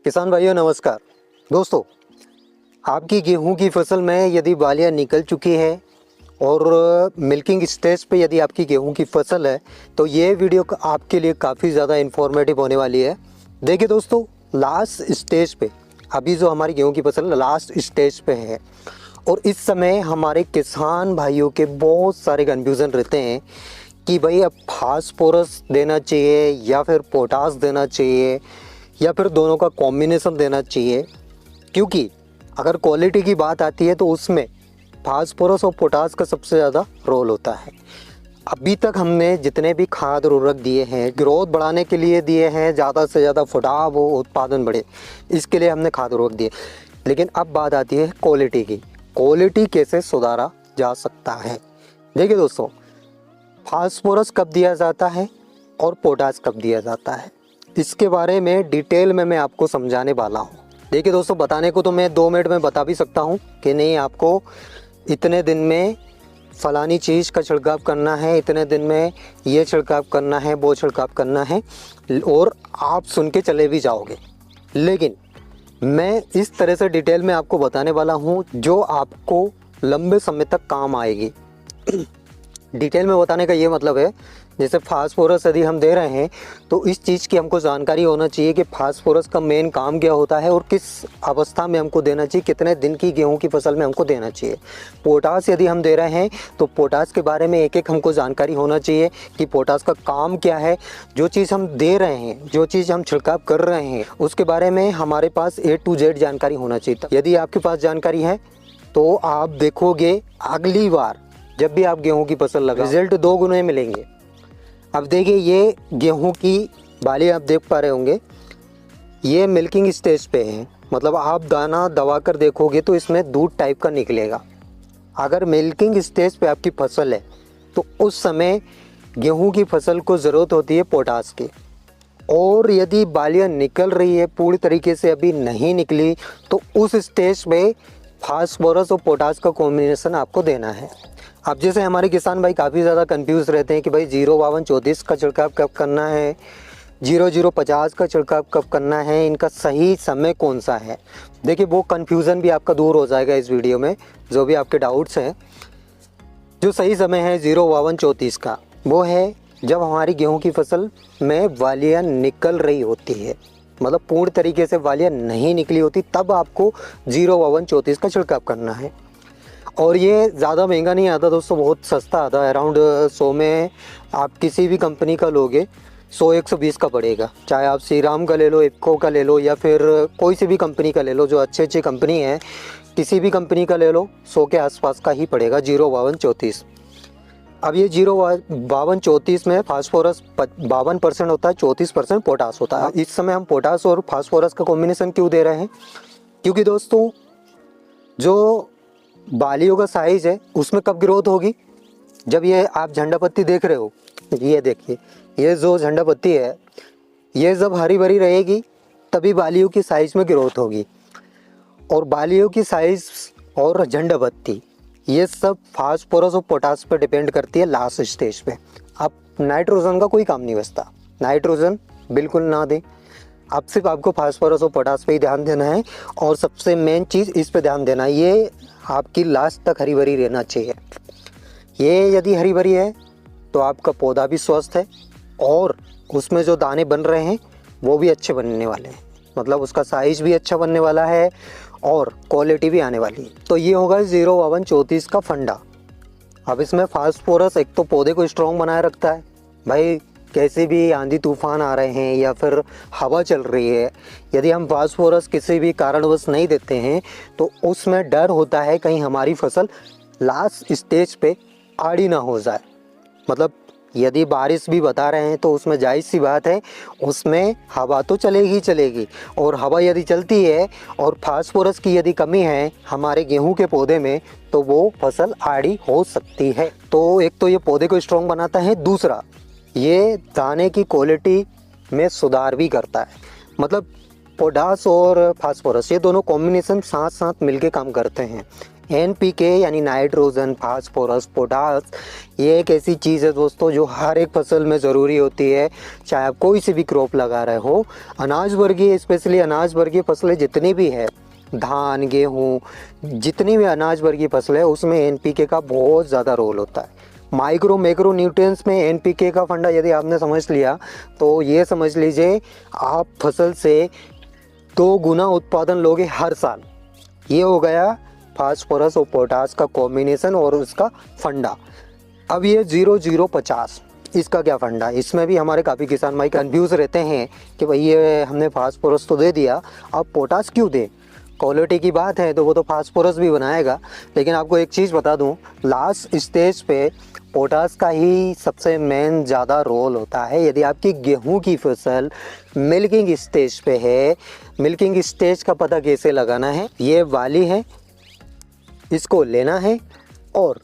किसान भाइयों नमस्कार। दोस्तों, आपकी गेहूं की फसल में यदि बालियां निकल चुकी है और मिल्किंग स्टेज पे यदि आपकी गेहूं की फसल है तो ये वीडियो आपके लिए काफ़ी ज़्यादा इन्फॉर्मेटिव होने वाली है। देखिए दोस्तों, लास्ट स्टेज पे अभी जो हमारी गेहूं की फसल लास्ट स्टेज पे है और इस समय हमारे किसान भाइयों के बहुत सारे कन्फ्यूज़न रहते हैं कि भाई अब फास्फोरस देना चाहिए या फिर पोटास देना चाहिए या फिर दोनों का कॉम्बिनेशन देना चाहिए, क्योंकि अगर क्वालिटी की बात आती है तो उसमें फास्फोरस और पोटास का सबसे ज़्यादा रोल होता है। अभी तक हमने जितने भी खाद उर्वरक दिए हैं ग्रोथ बढ़ाने के लिए दिए हैं, ज़्यादा से ज़्यादा फुटाव हो, उत्पादन बढ़े, इसके लिए हमने खाद उर्वरक दिए। लेकिन अब बात आती है क्वालिटी की। क्वालिटी कैसे सुधारा जा सकता है? देखिए दोस्तों, फास्फोरस कब दिया जाता है और पोटास कब दिया जाता है, इसके बारे में डिटेल में मैं आपको समझाने वाला हूँ। देखिए दोस्तों, बताने को तो मैं 2 मिनट में बता भी सकता हूँ कि नहीं आपको इतने दिन में फलानी चीज़ का छिड़काव करना है, इतने दिन में ये छिड़काव करना है, वो छिड़काव करना है, और आप सुन के चले भी जाओगे। लेकिन मैं इस तरह से डिटेल में आपको बताने वाला हूँ जो आपको लंबे समय तक काम आएगी। डिटेल में बताने का ये मतलब है, जैसे फास्फोरस यदि हम दे रहे हैं तो इस चीज़ की हमको जानकारी होना चाहिए कि फास्फोरस का मेन काम क्या होता है और किस अवस्था में हमको देना चाहिए, कितने दिन की गेहूं की फसल में हमको देना चाहिए। पोटास यदि हम दे रहे हैं तो पोटास के बारे में एक एक हमको जानकारी होना चाहिए कि पोटास का काम क्या है। जो चीज़ हम दे रहे हैं, जो चीज़ हम छिड़काव कर रहे हैं, उसके बारे में हमारे पास A to Z जानकारी होना चाहिए। यदि आपके पास जानकारी है तो आप देखोगे अगली बार जब भी आप गेहूं की फसल लगाओ रिजल्ट 2 गुने मिलेंगे। अब देखिए, ये गेहूं की बाली आप देख पा रहे होंगे, ये मिल्किंग स्टेज पे है, मतलब आप दाना दबा कर देखोगे तो इसमें दूध टाइप का निकलेगा। अगर मिल्किंग स्टेज पे आपकी फसल है तो उस समय गेहूं की फसल को ज़रूरत होती है पोटास की, और यदि बालियाँ निकल रही है पूरी तरीके से अभी नहीं निकली तो उस स्टेज पे फास्फोरस और पोटास का कॉम्बिनेशन आपको देना है। अब जैसे हमारे किसान भाई काफ़ी ज़्यादा कंफ्यूज रहते हैं कि भाई 05234 का छिड़काव कब करना है, 0050 का छिड़काव कब करना है, इनका सही समय कौन सा है। देखिए, वो कंफ्यूजन भी आपका दूर हो जाएगा इस वीडियो में। जो भी आपके डाउट्स हैं, जो सही समय है 05234 का, वो है जब हमारी गेहूं की फसल में वालियाँ निकल रही होती है, मतलब पूर्ण तरीके से वालियाँ नहीं निकली होती, तब आपको 05234 का छिड़काव करना है। और ये ज़्यादा महंगा नहीं आता दोस्तों, बहुत सस्ता आता है। अराउंड 100 में आप किसी भी कंपनी का लोगे 100-120 का पड़ेगा। चाहे आप श्रीराम का ले लो, इफ़को का ले लो, या फिर कोई सी भी कंपनी का ले लो, जो अच्छी कंपनी है, किसी भी कंपनी का ले लो, 100 के आसपास का ही पड़ेगा 05234। अब ये 05234 में फास्फोरस 52% होता है, 34% पोटास होता है। इस समय हम पोटास और फास्फोरस का कॉम्बिनेशन क्यों दे रहे हैं? क्योंकि दोस्तों, जो बालियों का साइज है उसमें कब ग्रोथ होगी? जब ये आप झंडा पत्ती देख रहे हो, ये देखिए, ये जो झंडा पत्ती है, ये जब हरी भरी रहेगी तभी बालियों की साइज में ग्रोथ होगी। और बालियों की साइज और झंडा पत्ती ये सब फास्फोरस और पोटास पर डिपेंड करती है लास्ट स्टेज पे। अब नाइट्रोजन का कोई काम नहीं बचता, नाइट्रोजन बिल्कुल ना दें। अब सिर्फ आपको फास्फोरस और पोटास पे ही ध्यान देना है, और सबसे मेन चीज़ इस पे ध्यान देना है, ये आपकी लास्ट तक हरी भरी रहना चाहिए। ये यदि हरी भरी है तो आपका पौधा भी स्वस्थ है और उसमें जो दाने बन रहे हैं वो भी अच्छे बनने वाले हैं, मतलब उसका साइज भी अच्छा बनने वाला है और क्वालिटी भी आने वाली है। तो ये होगा 05234 का फंडा। अब इसमें फास्फोरस एक तो पौधे को स्ट्रॉन्ग बनाए रखता है। भाई कैसे भी आंधी तूफान आ रहे हैं या फिर हवा चल रही है, यदि हम फास्फोरस किसी भी कारणवश नहीं देते हैं तो उसमें डर होता है कहीं हमारी फसल लास्ट स्टेज पे आड़ी ना हो जाए। मतलब यदि बारिश भी बता रहे हैं तो उसमें जायज़ सी बात है, उसमें हवा तो चलेगी ही चलेगी, और हवा यदि चलती है और फास्फोरस की यदि कमी है हमारे गेहूं के पौधे में तो वो फसल आड़ी हो सकती है। तो एक तो ये पौधे को स्ट्रॉन्ग बनाता है, दूसरा ये दाने की क्वालिटी में सुधार भी करता है। मतलब पोटास और फास्फोरस ये दोनों कॉम्बिनेशन साथ साथ मिलके काम करते हैं। NPK यानी नाइट्रोजन, फास्फोरस, पोटास, ये एक ऐसी चीज़ है दोस्तों जो हर एक फसल में ज़रूरी होती है, चाहे आप कोई सी भी क्रॉप लगा रहे हो। अनाज वर्गीय, स्पेशली अनाज वर्गीय फसलें जितनी भी है, धान, गेहूँ, जितनी भी अनाज वर्गीय फसलें, उसमें NPK का बहुत ज़्यादा रोल होता है। माइक्रो मैक्रो न्यूट्रिएंट्स में NPK का फंडा यदि आपने समझ लिया तो ये समझ लीजिए आप फसल से 2 गुना उत्पादन लोगे हर साल। ये हो गया फास्फोरस और पोटास का कॉम्बिनेशन और उसका फंडा। अब ये 0050, इसका क्या फंडा? इसमें भी हमारे काफ़ी किसान भाई कंफ्यूज रहते हैं कि भाई ये हमने फास्फोरस तो दे दिया, अब पोटास क्यों दे? क्वालिटी की बात है तो वो तो फास्फोरस भी बनाएगा, लेकिन आपको एक चीज़ बता दूं, लास्ट स्टेज पे पोटास का ही सबसे मेन ज़्यादा रोल होता है। यदि आपकी गेहूं की फसल मिल्किंग स्टेज पे है, मिल्किंग स्टेज का पता कैसे लगाना है? ये वाली है, इसको लेना है और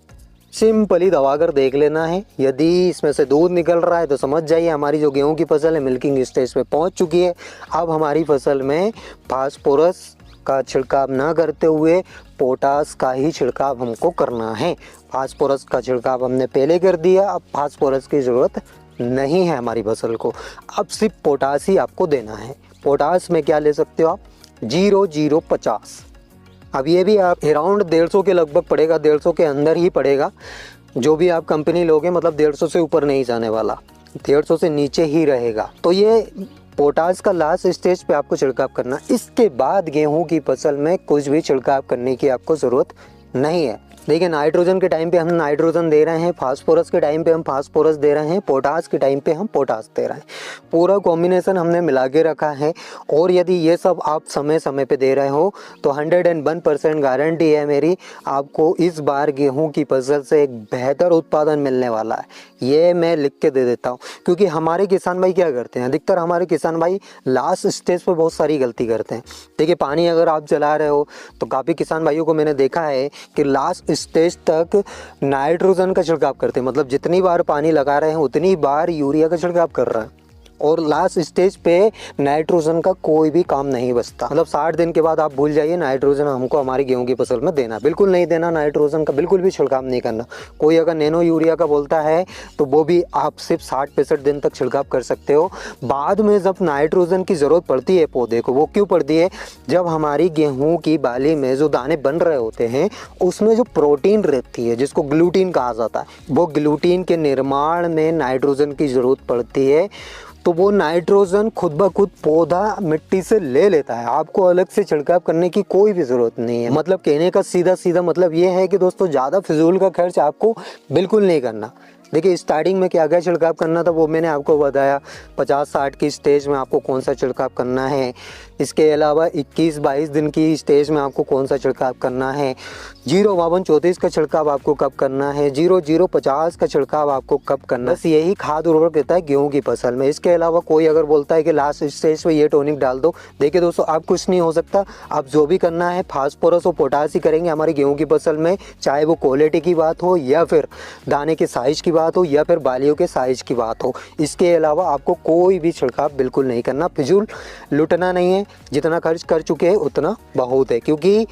सिंपली दबाकर देख लेना है। यदि इसमें से दूध निकल रहा है तो समझ जाइए हमारी जो गेहूं की फसल है मिल्किंग स्टेज पे पहुंच चुकी है। अब हमारी फसल में फास्फोरस का छिड़काव ना करते हुए पोटास का ही छिड़काव हमको करना है। फास्फोरस का छिड़काव हमने पहले कर दिया, अब फास्फोरस की ज़रूरत नहीं है हमारी फसल को, अब सिर्फ पोटास ही आपको देना है। पोटास में क्या ले सकते हो आप? 0050। अब ये भी आप अराउंड 150 के लगभग पड़ेगा, 150 के अंदर ही पड़ेगा। जो भी आप कंपनी लोगे, मतलब 150 से ऊपर नहीं जाने वाला, 150 से नीचे ही रहेगा। तो ये पोटास का लास्ट स्टेज पे आपको छिड़काव करना। इसके बाद गेहूं की फसल में कुछ भी छिड़काव करने की आपको ज़रूरत नहीं है। देखिए, नाइट्रोजन के टाइम पे हम नाइट्रोजन दे रहे हैं, फास्फोरस के टाइम पे हम फास्फोरस दे रहे हैं, पोटास के टाइम पे हम पोटास दे रहे हैं। पूरा कॉम्बिनेशन हमने मिला के रखा है। और यदि ये सब आप समय समय पे दे रहे हो तो 101% गारंटी है मेरी, आपको इस बार गेहूं की फसल से एक बेहतर उत्पादन मिलने वाला है। ये मैं लिख के दे देता हूँ, क्योंकि हमारे किसान भाई क्या करते हैं, अधिकतर हमारे किसान भाई लास्ट स्टेज पर बहुत सारी गलती करते हैं। देखिए, पानी अगर आप चला रहे हो तो काफ़ी किसान भाइयों को मैंने देखा है कि लास्ट स्टेज तक नाइट्रोजन का छिड़काव करते हैं, मतलब जितनी बार पानी लगा रहे हैं उतनी बार यूरिया का छिड़काव कर रहा है, और लास्ट स्टेज पे नाइट्रोजन का कोई भी काम नहीं बचता। मतलब 60 दिन के बाद आप भूल जाइए नाइट्रोजन हमको हमारी गेहूं की फसल में देना, बिल्कुल नहीं देना। नाइट्रोजन का बिल्कुल भी छिड़काव नहीं करना। कोई अगर नैनो यूरिया का बोलता है तो वो भी आप सिर्फ 60-65 दिन तक छिड़काव कर सकते हो। बाद में जब नाइट्रोजन की ज़रूरत पड़ती है पौधे को, वो क्यों पड़ती है? जब हमारी गेहूँ की बाली में जो दाने बन रहे होते हैं उसमें जो प्रोटीन रहती है, जिसको ग्लूटीन कहा जाता है, वो ग्लूटीन के निर्माण में नाइट्रोजन की ज़रूरत पड़ती है। तो वो नाइट्रोजन खुद ब खुद पौधा मिट्टी से ले लेता है, आपको अलग से छिड़काव करने की कोई भी ज़रूरत नहीं है। मतलब कहने का सीधा सीधा मतलब ये है कि दोस्तों, ज़्यादा फिजूल का खर्च आपको बिल्कुल नहीं करना। देखिए, स्टार्टिंग में क्या क्या छिड़काव करना था वो मैंने आपको बताया। 50-60 की स्टेज में आपको कौन सा छिड़काव करना है, इसके अलावा 21-22 दिन की स्टेज में आपको कौन सा छिड़काव करना है, 052-34 का छिड़काव आपको कब करना है, 0050 का छिड़काव आपको कब करना है। बस यही खाद उर्वरक रहता है गेहूं की फसल में। इसके अलावा कोई अगर बोलता है कि लास्ट स्टेज पे ये टॉनिक डाल दो, देखिए दोस्तों, आप कुछ नहीं हो सकता। आप जो भी करना है फास्फोरस और पोटास ही करेंगे हमारी गेहूं की फसल में, चाहे वो क्वालिटी की बात हो या फिर दाने के साइज की बात हो या फिर बालियों के साइज की बात हो। इसके अलावा आपको कोई भी छिड़काव बिल्कुल नहीं करना, फिजूल लुटना नहीं है। जितना खर्च कर चुके हैं उतना बहुत है, क्योंकि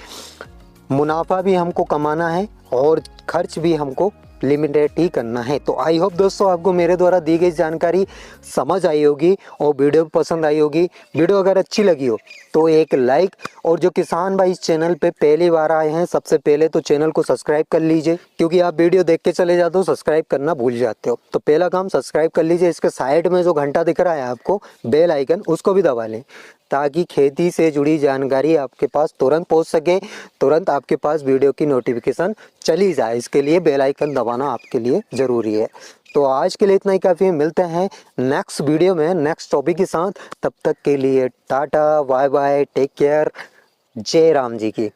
मुनाफा भी हमको कमाना है और खर्च भी हमको लिमिटेड ही करना है। तो आई होप दोस्तों आपको मेरे द्वारा दी गई जानकारी समझ आई होगी और वीडियो पसंद आई होगी। वीडियो अगर अच्छी लगी हो तो एक लाइक, और जो किसान भाई इस चैनल पे पहली बार आए हैं सबसे पहले तो चैनल को सब्सक्राइब कर लीजिए, क्योंकि आप वीडियो देख के चले जाते हो सब्सक्राइब करना भूल जाते हो। तो पहला काम सब्सक्राइब कर लीजिए। इसके साइड में जो घंटा दिख रहा है आपको बेल आइकन, उसको भी दबा लें, ताकि खेती से जुड़ी जानकारी आपके पास तुरंत पहुंच सके, तुरंत आपके पास वीडियो की नोटिफिकेशन चली जाए। इसके लिए बेल आइकन दबाना आपके लिए ज़रूरी है। तो आज के लिए इतना ही काफ़ी है। मिलते हैं नेक्स्ट वीडियो में नेक्स्ट टॉपिक के साथ। तब तक के लिए tata, bye bye, take care, जय राम जी की।